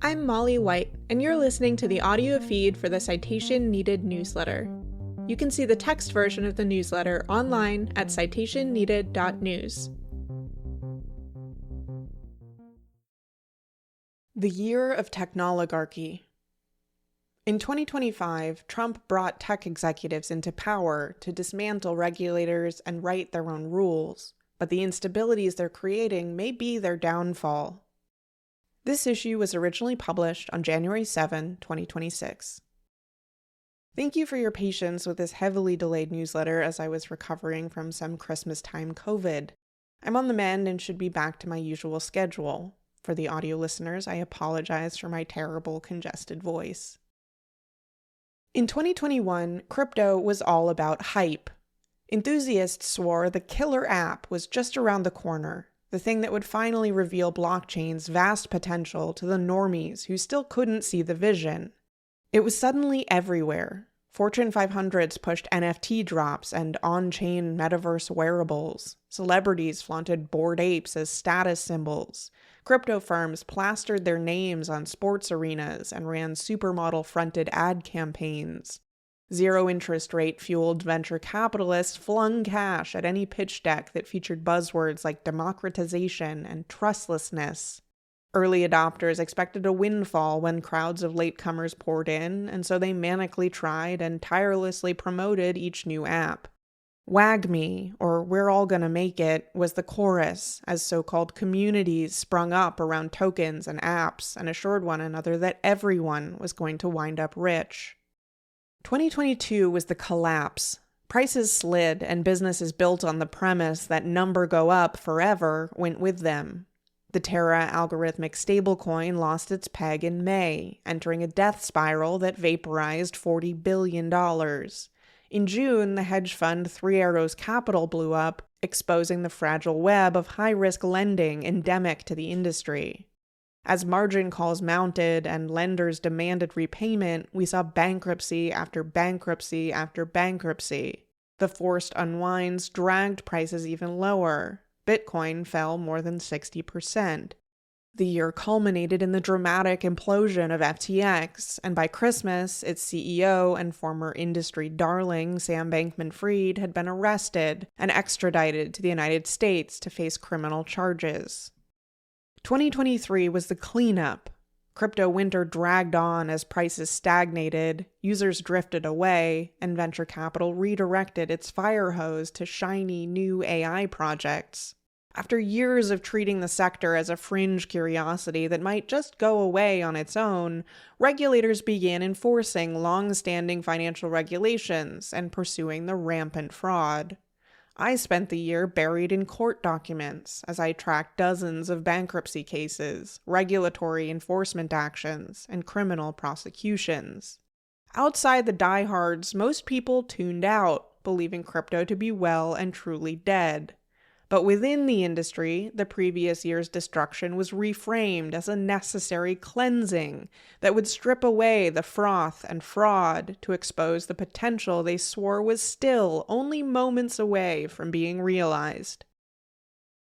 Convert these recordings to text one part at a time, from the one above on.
I'm Molly White, and you're listening to the audio feed for the Citation Needed newsletter. You can see the text version of the newsletter online at citationneeded.news. The Year of Technoligarchy. In 2025, Trump brought tech executives into power to dismantle regulators and write their own rules, but the instabilities they're creating may be their downfall. This issue was originally published on January 7, 2026. Thank you for your patience with this heavily delayed newsletter as I was recovering from some Christmas-time COVID. I'm on the mend and should be back to my usual schedule. For the audio listeners, I apologize for my terrible congested voice. In 2021, crypto was all about hype. Enthusiasts swore the killer app was just around the corner, the thing that would finally reveal blockchain's vast potential to the normies who still couldn't see the vision. It was suddenly everywhere. Fortune 500s pushed NFT drops and on-chain metaverse wearables. Celebrities flaunted Bored Apes as status symbols. Crypto firms plastered their names on sports arenas and ran supermodel-fronted ad campaigns. Zero interest rate fueled venture capitalists flung cash at any pitch deck that featured buzzwords like democratization and trustlessness. Early adopters expected a windfall when crowds of latecomers poured in, and so they manically tried and tirelessly promoted each new app. WAGME, or We're All Gonna Make It, was the chorus as so-called communities sprung up around tokens and apps and assured one another that everyone was going to wind up rich. 2022 was the collapse. Prices slid, and businesses built on the premise that number go up forever went with them. The Terra algorithmic stablecoin lost its peg in May, entering a death spiral that vaporized $40 billion. In June, the hedge fund Three Arrows Capital blew up, exposing the fragile web of high-risk lending endemic to the industry. As margin calls mounted and lenders demanded repayment, we saw bankruptcy after bankruptcy after bankruptcy. The forced unwinds dragged prices even lower. Bitcoin fell more than 60%. The year culminated in the dramatic implosion of FTX, and by Christmas, its CEO and former industry darling Sam Bankman-Fried had been arrested and extradited to the United States to face criminal charges. 2023 was the cleanup. Crypto winter dragged on as prices stagnated, users drifted away, and venture capital redirected its fire hose to shiny new AI projects. After years of treating the sector as a fringe curiosity that might just go away on its own, regulators began enforcing long-standing financial regulations and pursuing the rampant fraud. I spent the year buried in court documents as I tracked dozens of bankruptcy cases, regulatory enforcement actions, and criminal prosecutions. Outside the diehards, most people tuned out, believing crypto to be well and truly dead. But within the industry, the previous year's destruction was reframed as a necessary cleansing that would strip away the froth and fraud to expose the potential they swore was still only moments away from being realized.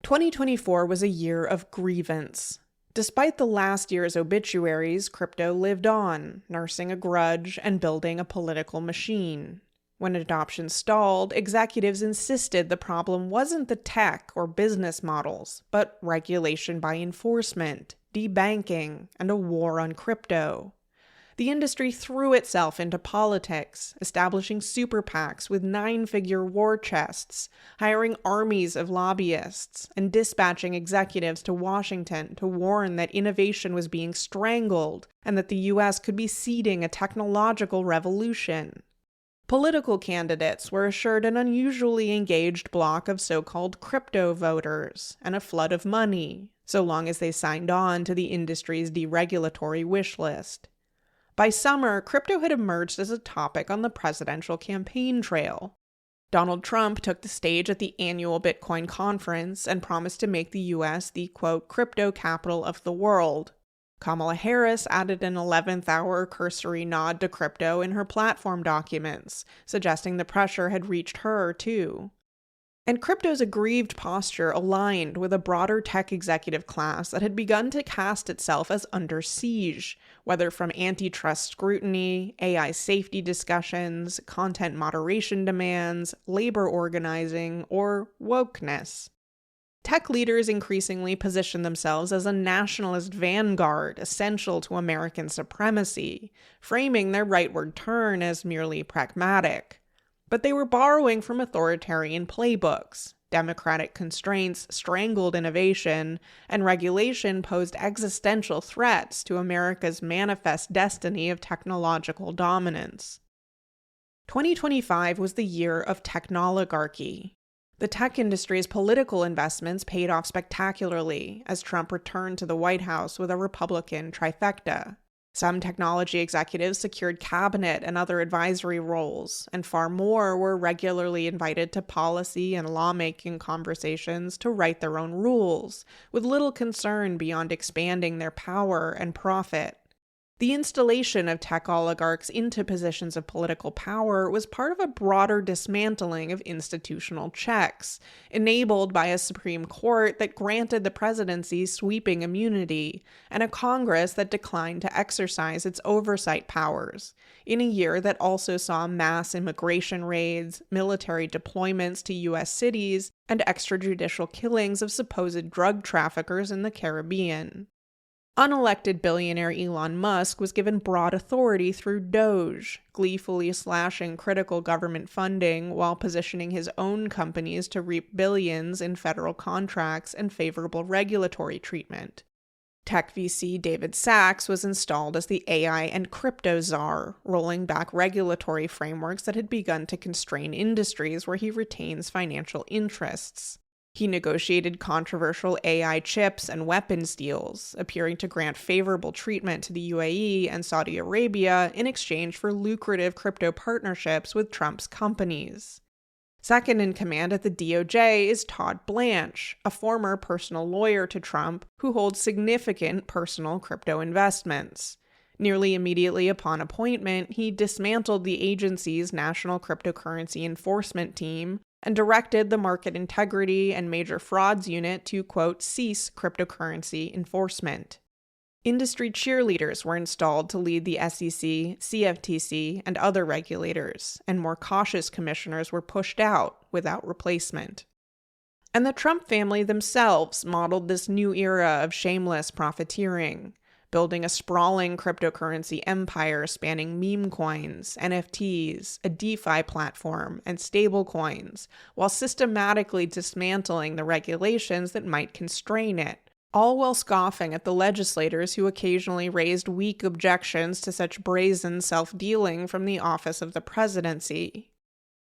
2024 was a year of grievance. Despite the last year's obituaries, crypto lived on, nursing a grudge and building a political machine. When adoption stalled, executives insisted the problem wasn't the tech or business models, but regulation by enforcement, debanking, and a war on crypto. The industry threw itself into politics, establishing super PACs with 9-figure war chests, hiring armies of lobbyists, and dispatching executives to Washington to warn that innovation was being strangled and that the U.S. could be seeding a technological revolution. Political candidates were assured an unusually engaged block of so-called crypto voters and a flood of money, so long as they signed on to the industry's deregulatory wish list. By summer, crypto had emerged as a topic on the presidential campaign trail. Donald Trump took the stage at the annual Bitcoin conference and promised to make the U.S. the, quote, crypto capital of the world. Kamala Harris added an 11th-hour cursory nod to crypto in her platform documents, suggesting the pressure had reached her, too. And crypto's aggrieved posture aligned with a broader tech executive class that had begun to cast itself as under siege, whether from antitrust scrutiny, AI safety discussions, content moderation demands, labor organizing, or wokeness. Tech leaders increasingly position themselves as a nationalist vanguard essential to American supremacy, framing their rightward turn as merely pragmatic. But they were borrowing from authoritarian playbooks. Democratic constraints strangled innovation, and regulation posed existential threats to America's manifest destiny of technological dominance. 2025 was the year of technoligarchy. The tech industry's political investments paid off spectacularly as Trump returned to the White House with a Republican trifecta. Some technology executives secured cabinet and other advisory roles, and far more were regularly invited to policy and lawmaking conversations to write their own rules, with little concern beyond expanding their power and profit. The installation of tech oligarchs into positions of political power was part of a broader dismantling of institutional checks, enabled by a Supreme Court that granted the presidency sweeping immunity, and a Congress that declined to exercise its oversight powers, in a year that also saw mass immigration raids, military deployments to U.S. cities, and extrajudicial killings of supposed drug traffickers in the Caribbean. Unelected billionaire Elon Musk was given broad authority through Doge, gleefully slashing critical government funding while positioning his own companies to reap billions in federal contracts and favorable regulatory treatment. Tech VC David Sachs was installed as the AI and crypto czar, rolling back regulatory frameworks that had begun to constrain industries where he retains financial interests. He negotiated controversial AI chips and weapons deals, appearing to grant favorable treatment to the UAE and Saudi Arabia in exchange for lucrative crypto partnerships with Trump's companies. Second in command at the DOJ is Todd Blanche, a former personal lawyer to Trump who holds significant personal crypto investments. Nearly immediately upon appointment, he dismantled the agency's National Cryptocurrency Enforcement Team and directed the Market Integrity and Major Frauds Unit to, quote, cease cryptocurrency enforcement. Industry cheerleaders were installed to lead the SEC, CFTC, and other regulators, and more cautious commissioners were pushed out without replacement. And the Trump family themselves modeled this new era of shameless profiteering, building a sprawling cryptocurrency empire spanning meme coins, NFTs, a DeFi platform, and stablecoins, while systematically dismantling the regulations that might constrain it, all while scoffing at the legislators who occasionally raised weak objections to such brazen self-dealing from the office of the presidency.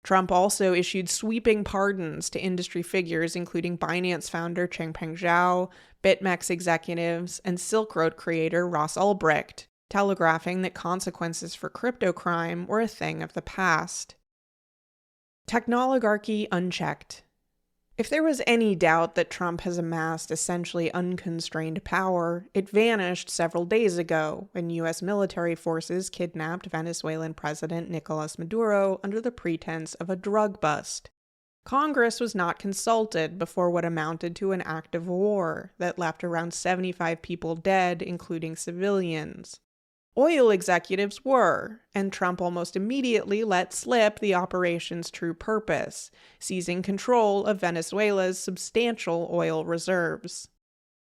Trump also issued sweeping pardons to industry figures including Binance founder Changpeng Zhao, BitMEX executives, and Silk Road creator Ross Ulbricht, telegraphing that consequences for crypto crime were a thing of the past. Technoligarchy unchecked. If there was any doubt that Trump has amassed essentially unconstrained power, it vanished several days ago when U.S. military forces kidnapped Venezuelan President Nicolas Maduro under the pretense of a drug bust. Congress was not consulted before what amounted to an act of war that left around 75 people dead, including civilians. Oil executives were, and Trump almost immediately let slip the operation's true purpose, seizing control of Venezuela's substantial oil reserves.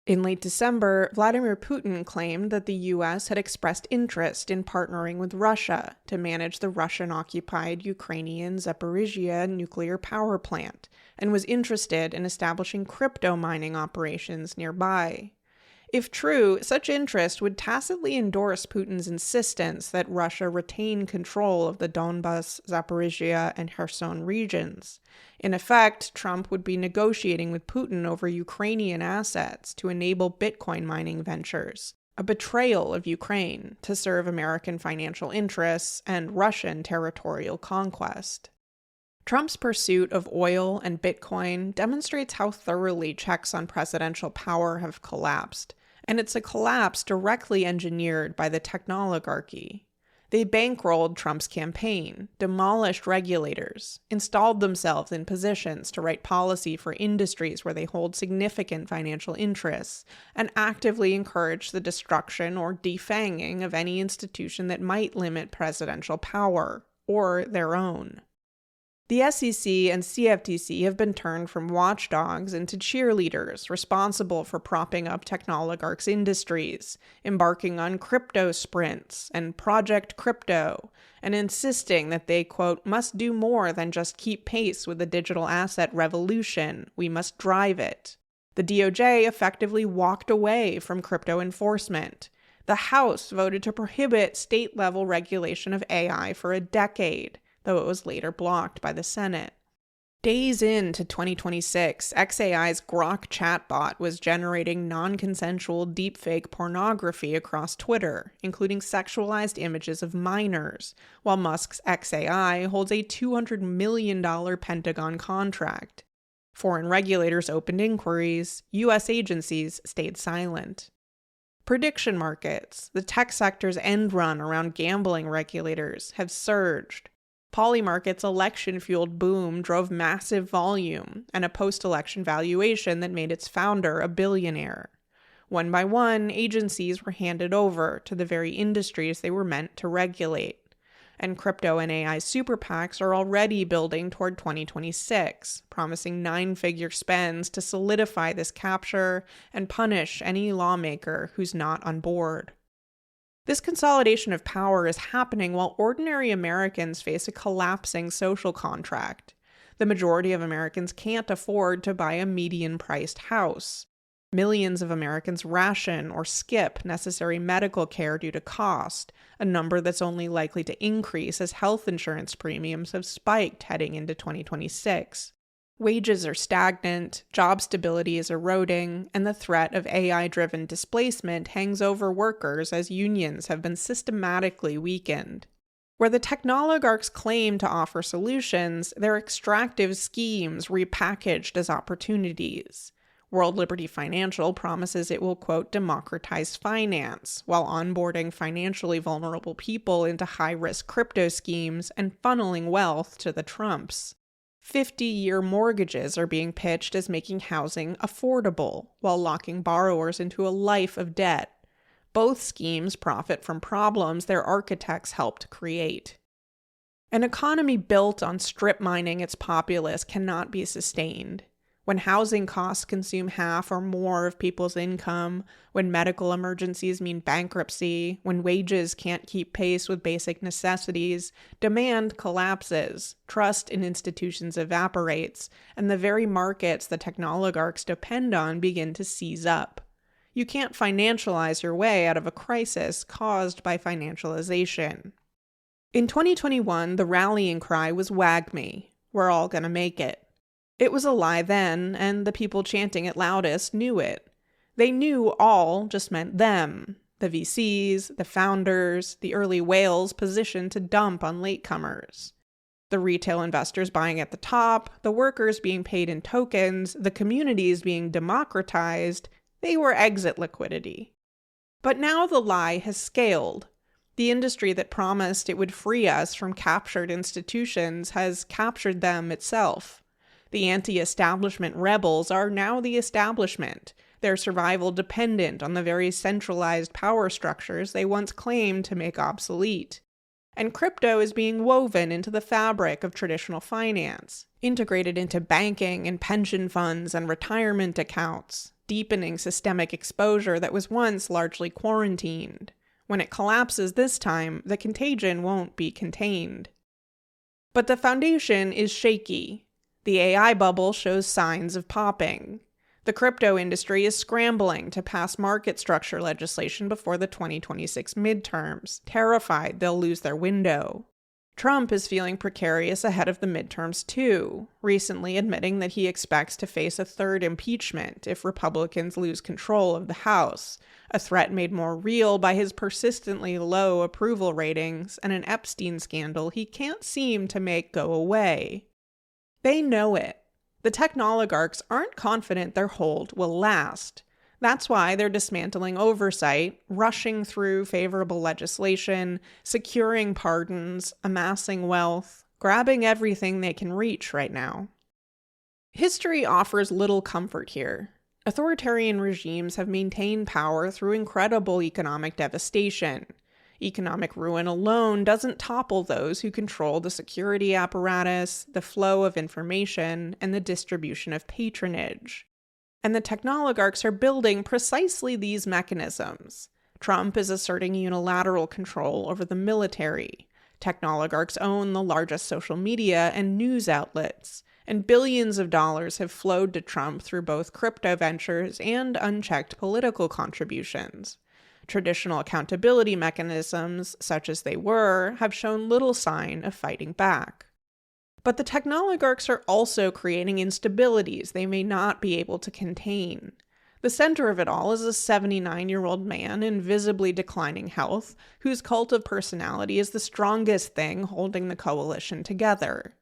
In late December, Vladimir Putin claimed that the U.S. had expressed interest in partnering with Russia to manage the Russian-occupied Ukrainian Zaporizhzhia nuclear power plant, and was interested in establishing crypto mining operations nearby. If true, such interest would tacitly endorse Putin's insistence that Russia retain control of the Donbas, Zaporizhzhia, and Kherson regions. In effect, Trump would be negotiating with Putin over Ukrainian assets to enable Bitcoin mining ventures, a betrayal of Ukraine to serve American financial interests and Russian territorial conquest. Trump's pursuit of oil and Bitcoin demonstrates how thoroughly checks on presidential power have collapsed, and it's a collapse directly engineered by the technoligarchy. They bankrolled Trump's campaign, demolished regulators, installed themselves in positions to write policy for industries where they hold significant financial interests, and actively encouraged the destruction or defanging of any institution that might limit presidential power, or their own. The SEC and CFTC have been turned from watchdogs into cheerleaders responsible for propping up technoligarchs' industries, embarking on crypto sprints and Project Crypto, and insisting that they, quote, must do more than just keep pace with the digital asset revolution. We must drive it. The DOJ effectively walked away from crypto enforcement. The House voted to prohibit state-level regulation of AI for a decade, though it was later blocked by the Senate. Days into 2026, xAI's Grok chatbot was generating non-consensual deepfake pornography across Twitter, including sexualized images of minors, while Musk's xAI holds a $200 million Pentagon contract. Foreign regulators opened inquiries, U.S. agencies stayed silent. Prediction markets, the tech sector's end run around gambling regulators, have surged. Polymarket's election-fueled boom drove massive volume and a post-election valuation that made its founder a billionaire. One by one, agencies were handed over to the very industries they were meant to regulate. And crypto and AI super PACs are already building toward 2026, promising nine-figure spends to solidify this capture and punish any lawmaker who's not on board. This consolidation of power is happening while ordinary Americans face a collapsing social contract. The majority of Americans can't afford to buy a median-priced house. Millions of Americans ration or skip necessary medical care due to cost, a number that's only likely to increase as health insurance premiums have spiked heading into 2026. Wages are stagnant, job stability is eroding, and the threat of AI-driven displacement hangs over workers as unions have been systematically weakened. Where the technoligarchs claim to offer solutions, they're extractive schemes repackaged as opportunities. World Liberty Financial promises it will, quote, democratize finance, while onboarding financially vulnerable people into high-risk crypto schemes and funneling wealth to the Trumps. 50-year mortgages are being pitched as making housing affordable, while locking borrowers into a life of debt. Both schemes profit from problems their architects helped create. An economy built on strip mining its populace cannot be sustained. When housing costs consume half or more of people's income, when medical emergencies mean bankruptcy, when wages can't keep pace with basic necessities, demand collapses, trust in institutions evaporates, and the very markets the technoligarchs depend on begin to seize up. You can't financialize your way out of a crisis caused by financialization. In 2021, the rallying cry was "WAGME, we're all gonna make it." It was a lie then, and the people chanting it loudest knew it. They knew all just meant them, the VCs, the founders, the early whales positioned to dump on latecomers. The retail investors buying at the top, the workers being paid in tokens, the communities being democratized, they were exit liquidity. But now the lie has scaled. The industry that promised it would free us from captured institutions has captured them itself. The anti-establishment rebels are now the establishment, their survival dependent on the very centralized power structures they once claimed to make obsolete. And crypto is being woven into the fabric of traditional finance, integrated into banking and pension funds and retirement accounts, deepening systemic exposure that was once largely quarantined. When it collapses this time, the contagion won't be contained. But the foundation is shaky. The AI bubble shows signs of popping. The crypto industry is scrambling to pass market structure legislation before the 2026 midterms, terrified they'll lose their window. Trump is feeling precarious ahead of the midterms too, recently admitting that he expects to face a third impeachment if Republicans lose control of the House, a threat made more real by his persistently low approval ratings and an Epstein scandal he can't seem to make go away. They know it. The technoligarchs aren't confident their hold will last. That's why they're dismantling oversight, rushing through favorable legislation, securing pardons, amassing wealth, grabbing everything they can reach right now. History offers little comfort here. Authoritarian regimes have maintained power through incredible economic devastation. Economic ruin alone doesn't topple those who control the security apparatus, the flow of information, and the distribution of patronage. And the technoligarchs are building precisely these mechanisms. Trump is asserting unilateral control over the military. Technoligarchs own the largest social media and news outlets, and billions of dollars have flowed to Trump through both crypto ventures and unchecked political contributions. Traditional accountability mechanisms, such as they were, have shown little sign of fighting back. But the technoligarchs are also creating instabilities they may not be able to contain. The center of it all is a 79-year-old man in visibly declining health, whose cult of personality is the strongest thing holding the coalition together.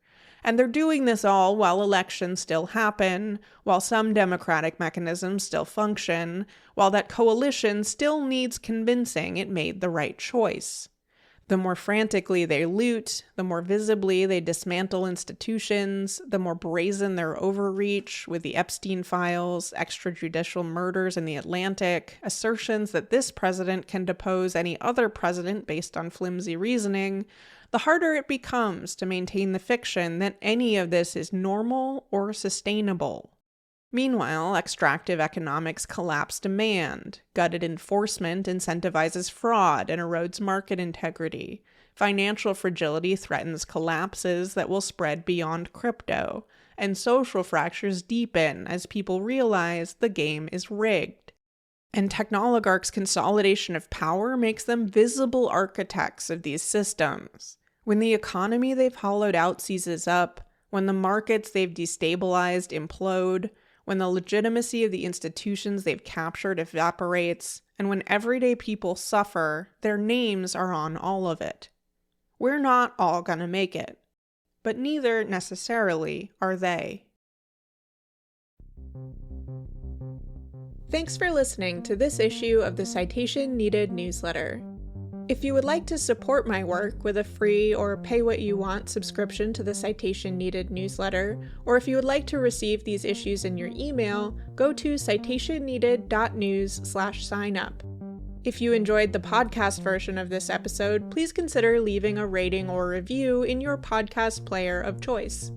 And they're doing this all while elections still happen, while some democratic mechanisms still function, while that coalition still needs convincing it made the right choice. The more frantically they loot, the more visibly they dismantle institutions, the more brazen their overreach with the Epstein files, extrajudicial murders in the Atlantic, assertions that this president can depose any other president based on flimsy reasoning, the harder it becomes to maintain the fiction that any of this is normal or sustainable. Meanwhile, extractive economics collapse demand. Gutted enforcement incentivizes fraud and erodes market integrity. Financial fragility threatens collapses that will spread beyond crypto. And social fractures deepen as people realize the game is rigged. And technoligarchs' consolidation of power makes them visible architects of these systems. When the economy they've hollowed out seizes up, when the markets they've destabilized implode, when the legitimacy of the institutions they've captured evaporates, and when everyday people suffer, their names are on all of it. We're not all gonna make it, but neither necessarily are they. Thanks for listening to this issue of the Citation Needed newsletter. If you would like to support my work with a free or pay-what-you-want subscription to the Citation Needed newsletter, or if you would like to receive these issues in your email, go to citationneeded.news/sign-up. If you enjoyed the podcast version of this episode, please consider leaving a rating or review in your podcast player of choice.